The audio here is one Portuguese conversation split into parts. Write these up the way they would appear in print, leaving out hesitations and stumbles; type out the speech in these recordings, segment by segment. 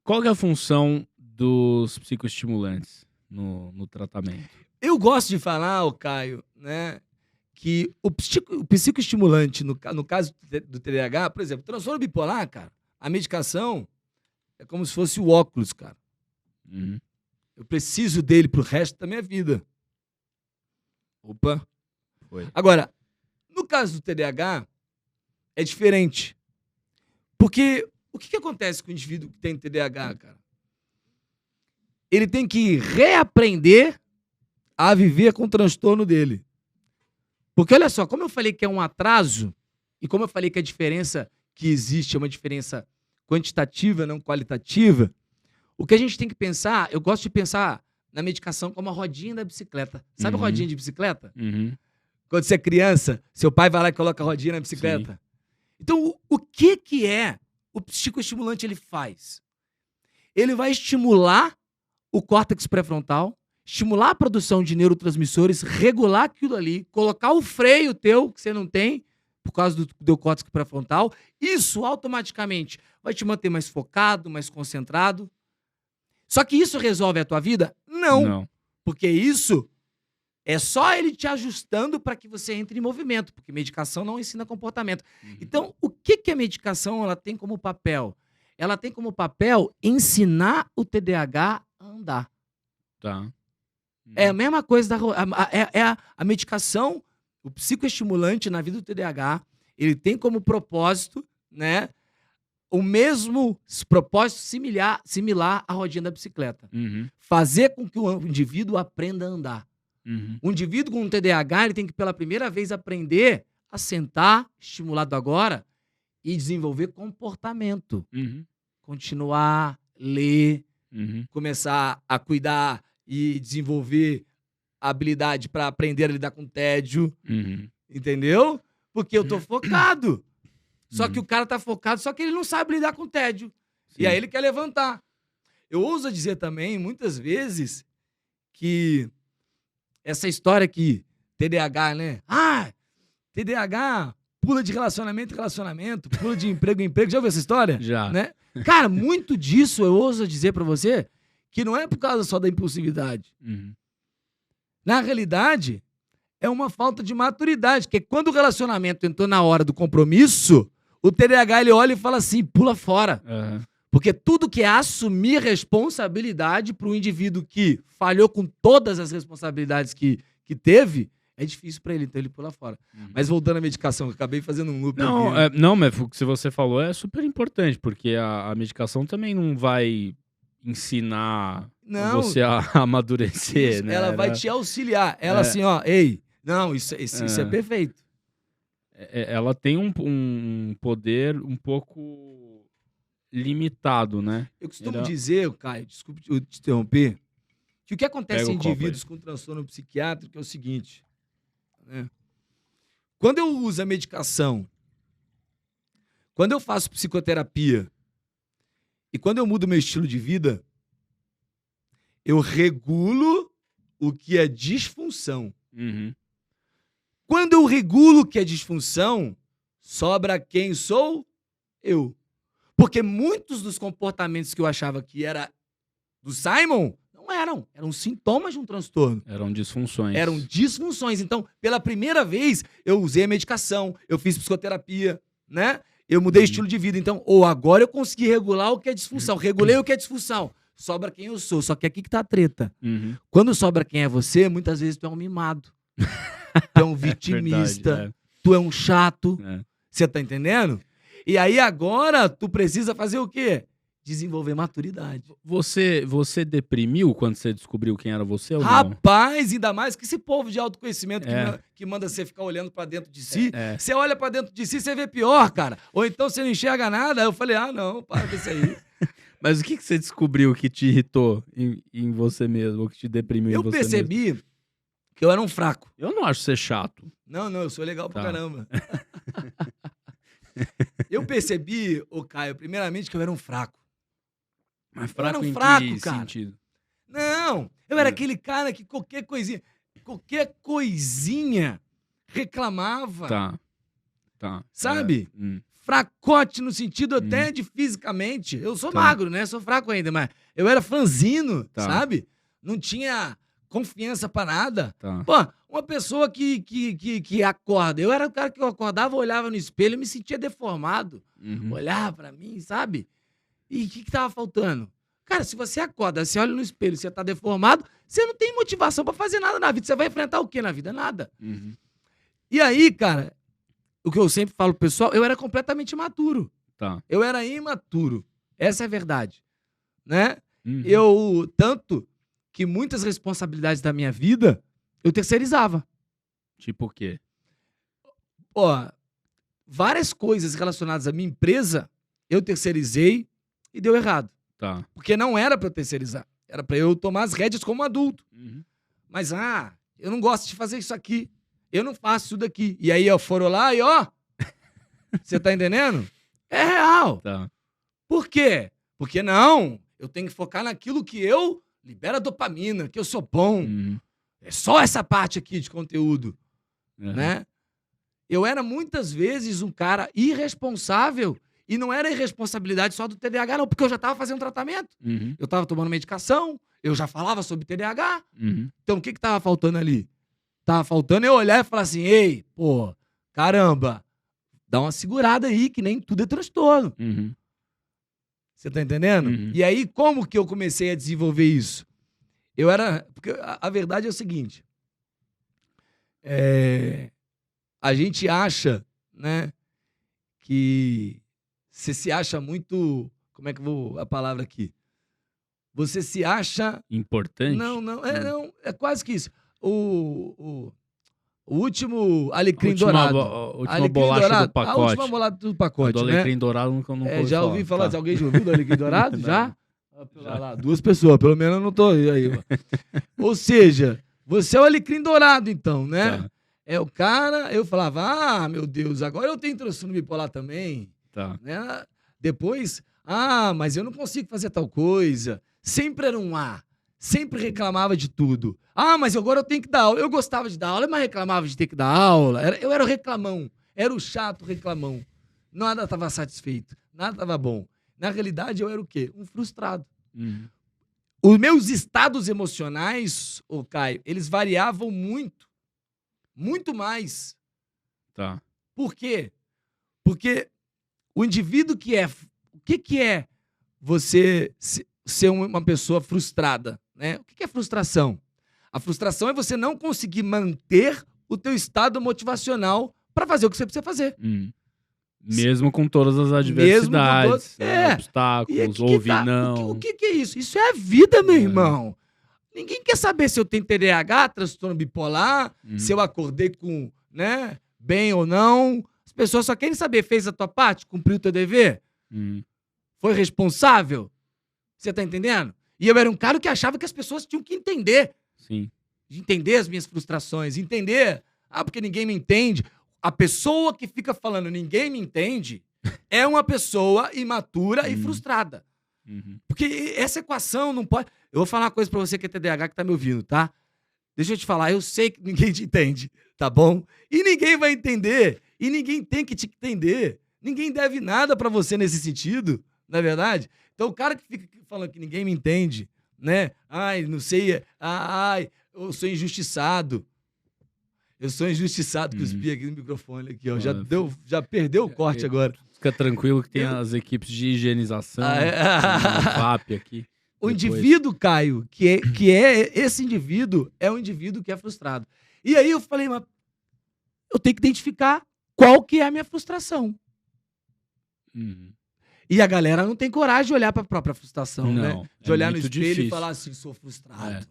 Qual que é a função dos psicoestimulantes no tratamento? Eu gosto de falar, ô Caio, né, que o psicoestimulante, no caso do TDAH, por exemplo, transtorno bipolar, cara, a medicação é como se fosse o óculos, cara. Uhum. Eu preciso dele pro resto da minha vida. Opa. Foi. Agora, no caso do TDAH, é diferente. Porque o que acontece com o indivíduo que tem TDAH, cara? Ele tem que reaprender a viver com o transtorno dele. Porque olha só, como eu falei que é um atraso, e como eu falei que a diferença que existe é uma diferença quantitativa, não qualitativa, o que a gente tem que pensar, eu gosto de pensar na medicação como a rodinha da bicicleta. Sabe a rodinha de bicicleta? Uhum. Quando você é criança, seu pai vai lá e coloca a rodinha na bicicleta. Sim. Então, o que é o psicoestimulante ele faz? Ele vai estimular o córtex pré-frontal, estimular a produção de neurotransmissores, regular aquilo ali, colocar o freio teu, que você não tem, por causa do córtex pré-frontal. Isso, automaticamente, vai te manter mais focado, mais concentrado. Só que isso resolve a tua vida? Não. Porque isso é só ele te ajustando para que você entre em movimento, porque medicação não ensina comportamento. Uhum. Então, o que a medicação ela tem como papel? Ela tem como papel ensinar o TDAH a andar. Tá. Uhum. É a mesma coisa, a medicação, o psicoestimulante na vida do TDAH, ele tem como propósito, né, o mesmo propósito similar à rodinha da bicicleta. Uhum. Fazer com que o indivíduo aprenda a andar. Uhum. Um indivíduo com um TDAH, ele tem que pela primeira vez aprender a sentar, estimulado agora, e desenvolver comportamento. Uhum. Continuar, ler, uhum. começar a cuidar e desenvolver a habilidade para aprender a lidar com tédio. Uhum. Entendeu? Porque eu tô focado. Só Uhum. que o cara tá focado, só que ele não sabe lidar com tédio. Sim. E aí ele quer levantar. Eu ouso dizer também, muitas vezes, que essa história que TDAH, né? TDAH pula de relacionamento em relacionamento, pula de emprego em emprego. Já ouviu essa história? Já. Né? Cara, muito disso eu ouso dizer pra você que não é por causa só da impulsividade. Uhum. Na realidade, é uma falta de maturidade, que quando o relacionamento entrou na hora do compromisso, o TDAH ele olha e fala assim, pula fora. Uhum. Porque tudo que é assumir responsabilidade para o indivíduo que falhou com todas as responsabilidades que teve, é difícil para ele, então ele pula fora. Uhum. Mas voltando à medicação, eu acabei fazendo um loop não, aqui. Não, mas o que você falou é super importante, porque a medicação também não vai ensinar você a amadurecer, isso, né? Ela vai te auxiliar. Ela assim, ó, ei, não, isso é perfeito. Ela tem um poder um pouco limitado, né? Eu costumo dizer, Caio, desculpe eu te interromper, que o que acontece em indivíduos com transtorno psiquiátrico é o seguinte, né? Quando eu uso a medicação, quando eu faço psicoterapia e quando eu mudo meu estilo de vida, eu regulo o que é disfunção. Uhum. Quando eu regulo o que é disfunção, sobra quem sou eu. Porque muitos dos comportamentos que eu achava que era do Simon, não eram. Eram sintomas de um transtorno. Eram disfunções. Eram disfunções. Então, pela primeira vez, eu usei a medicação, eu fiz psicoterapia, né? Eu mudei estilo de vida. Então, agora eu consegui regular o que é disfunção. Regulei o que é disfunção. Sobra quem eu sou. Só que aqui que tá a treta. Uhum. Quando sobra quem é você, muitas vezes tu é um mimado. Tu é um vitimista. Verdade, tu é um chato. Você tá entendendo? E aí agora tu precisa fazer o quê? Desenvolver maturidade. Você deprimiu quando você descobriu quem era você ou não? Rapaz, ainda mais que esse povo de autoconhecimento que manda você ficar olhando pra dentro de si. Você olha pra dentro de si, você vê pior, cara. Ou então você não enxerga nada. Aí eu falei, não, para com isso aí. Mas o que você descobriu que te irritou em você mesmo, ou que te deprimiu em você mesmo? Eu percebi que eu era um fraco. Eu não acho você chato. Não, eu sou legal pra caramba. Eu percebi, Caio, primeiramente que eu era um fraco. Mas fraco eu era um em fraco, que cara. sentido? Não, eu era aquele cara que qualquer coisinha reclamava. Tá. Sabe? fracote no sentido até de fisicamente. Eu sou magro, né? Sou fraco ainda, mas eu era franzino, sabe? Não tinha confiança pra nada. Pô, uma pessoa que acorda. Eu era o cara que eu acordava, olhava no espelho e me sentia deformado. Olhava pra mim, sabe? E o que tava faltando? Cara, se você acorda, você olha no espelho, você tá deformado, você não tem motivação pra fazer nada na vida. Você vai enfrentar o quê na vida? Nada. E aí, cara, o que eu sempre falo pro pessoal, eu era completamente imaturo. Eu era imaturo. Essa é a verdade. Né? Tanto que muitas responsabilidades da minha vida, eu terceirizava. Tipo o quê? Ó, várias coisas relacionadas à minha empresa, eu terceirizei e deu errado. Porque não era pra eu terceirizar. Era pra eu tomar as rédeas como adulto. Mas, eu não gosto de fazer isso aqui. Eu não faço isso daqui. E aí, foram lá e, você tá entendendo? É real. Por quê? Porque não, eu tenho que focar naquilo que eu libera dopamina, que eu sou bom. É só essa parte aqui de conteúdo. Né? Eu era muitas vezes um cara irresponsável. E não era irresponsabilidade só do TDAH, não, porque eu já estava fazendo tratamento. Eu estava tomando medicação, eu já falava sobre TDAH. Então, o que estava faltando ali? Tava faltando eu olhar e falar assim, ei, pô, caramba, dá uma segurada aí, que nem tudo é transtorno. Você tá entendendo? E aí, como que eu comecei a desenvolver isso? Porque a verdade é o seguinte, a gente acha, né, que você se acha muito... Como é que eu vou... a palavra aqui? Você se acha... Importante? Não, é quase que isso. O último alecrim dourado. A última bolacha dourado, do pacote. A última bolacha do pacote, do alecrim dourado nunca já ouvi falar. Alguém já ouviu do alecrim dourado? Já? Lá, 2 pessoas, pelo menos eu não tô aí. Ou seja, você é o alecrim dourado, então, né? É o cara... Eu falava, meu Deus, agora eu tenho transtorno bipolar também. Né? Depois, mas eu não consigo fazer tal coisa. Sempre era um sempre reclamava de tudo. Mas agora eu tenho que dar aula. Eu gostava de dar aula, mas reclamava de ter que dar aula. Eu era o reclamão. Era o chato reclamão. Nada estava satisfeito. Nada estava bom. Na realidade, eu era o quê? Um frustrado. Os meus estados emocionais, Caio, eles variavam muito. Muito mais. Por quê? Porque o indivíduo que é... O que é você ser uma pessoa frustrada? Né? O que é frustração? A frustração é você não conseguir manter o teu estado motivacional para fazer o que você precisa fazer. Mesmo com todas as adversidades, obstáculos, ouvir não. O que é isso? Isso é a vida, meu irmão. Ninguém quer saber se eu tenho TDAH, transtorno bipolar, se eu acordei com, né, bem ou não. As pessoas só querem saber, fez a tua parte? Cumpriu o teu dever? Foi responsável? Você tá entendendo? E eu era um cara que achava que as pessoas tinham que entender. Entender as minhas frustrações, entender. Porque ninguém me entende. A pessoa que fica falando ninguém me entende é uma pessoa imatura e frustrada. Porque essa equação não pode... Eu vou falar uma coisa pra você que é TDAH, que tá me ouvindo, tá? Deixa eu te falar, eu sei que ninguém te entende, tá bom? E ninguém vai entender. E ninguém tem que te entender. Ninguém deve nada pra você nesse sentido, não é verdade? Então o cara que fica falando que ninguém me entende, né? Não sei, eu sou injustiçado. Eu sou injustiçado, cuspi aqui no microfone, aqui, ó. Já perdeu o corte agora. Fica tranquilo que tem as equipes de higienização, VAP aqui. O indivíduo, Caio, que é esse indivíduo, é um indivíduo que é frustrado. E aí eu falei, mas eu tenho que identificar qual que é a minha frustração. E a galera não tem coragem de olhar para a própria frustração, né? De olhar no espelho e falar assim, sou frustrado.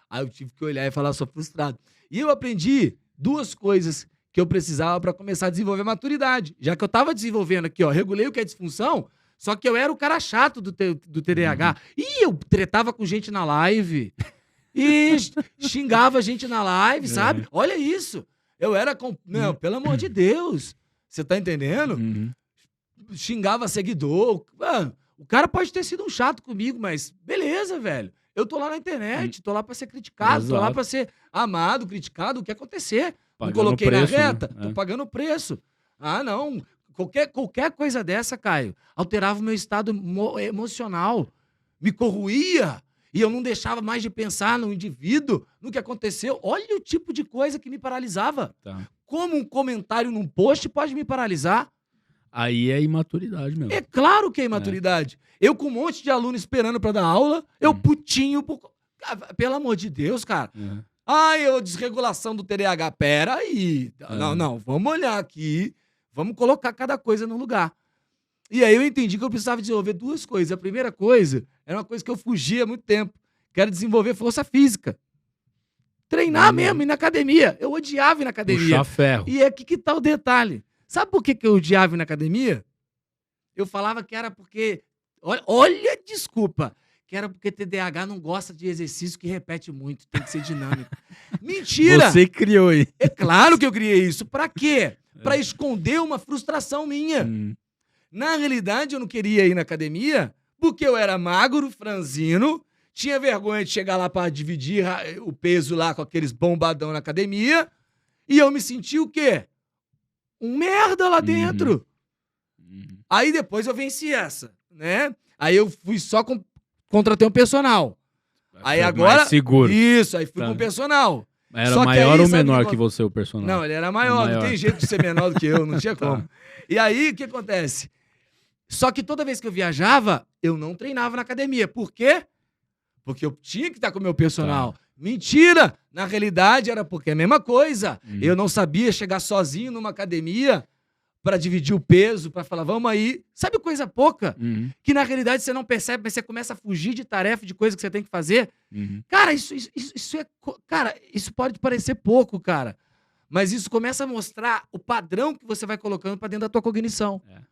Aí eu tive que olhar e falar, sou frustrado. E eu aprendi 2 coisas que eu precisava para começar a desenvolver maturidade. Já que eu estava desenvolvendo aqui, ó, regulei o que é disfunção, só que eu era o cara chato do TDAH. E eu tretava com gente na live. E xingava gente na live, sabe? Olha isso. Eu era... Não, pelo amor de Deus. Você tá entendendo? Xingava seguidor. Mano, o cara pode ter sido um chato comigo, mas beleza, velho. Eu tô lá na internet, tô lá pra ser criticado, tô lá pra ser amado, criticado, o que acontecer. Não coloquei preço, na reta, tô pagando o preço. Não, Qualquer coisa dessa, Caio, alterava o meu estado emocional, me corroía, e eu não deixava mais de pensar no indivíduo, no que aconteceu. Olha o tipo de coisa que me paralisava. Tá. Como um comentário num post pode me paralisar? Aí é imaturidade mesmo. É claro que é imaturidade. Eu com um monte de aluno esperando pra dar aula, eu putinho... Pelo amor de Deus, cara. Desregulação do TDAH. Pera aí. Não, vamos olhar aqui. Vamos colocar cada coisa no lugar. E aí eu entendi que eu precisava desenvolver duas coisas. A primeira coisa era uma coisa que eu fugia há muito tempo, que era desenvolver força física. Treinar mesmo, ir na academia. Eu odiava ir na academia. Puxar ferro. E aqui que tá o detalhe. Sabe por que eu odiava ir na academia? Eu falava que era porque... Olha, desculpa. Que era porque TDAH não gosta de exercício que repete muito. Tem que ser dinâmico. Mentira! Você criou aí. É claro que eu criei isso. Pra quê? Pra esconder uma frustração minha. Na realidade, eu não queria ir na academia porque eu era magro, franzino, tinha vergonha de chegar lá pra dividir o peso lá com aqueles bombadão na academia, e eu me senti o quê? Um merda lá dentro. Aí depois eu venci essa, né? Aí eu fui só contratei um personal. Aí agora... Mais seguro. Isso, aí fui com o personal. Era Só que maior aí, ou sabe menor que que você, o personal? Não, ele era maior. Não tem jeito de ser menor do que eu, não tinha como. E aí, o que acontece? Só que toda vez que eu viajava, eu não treinava na academia. Por quê? Porque eu tinha que estar com o meu personal. Mentira! Na realidade, era porque é a mesma coisa. Eu não sabia chegar sozinho numa academia para dividir o peso, para falar, vamos aí. Sabe coisa pouca? Que na realidade você não percebe, mas você começa a fugir de tarefa, de coisa que você tem que fazer. Cara, isso é... Cara, isso pode parecer pouco, cara. Mas isso começa a mostrar o padrão que você vai colocando para dentro da tua cognição.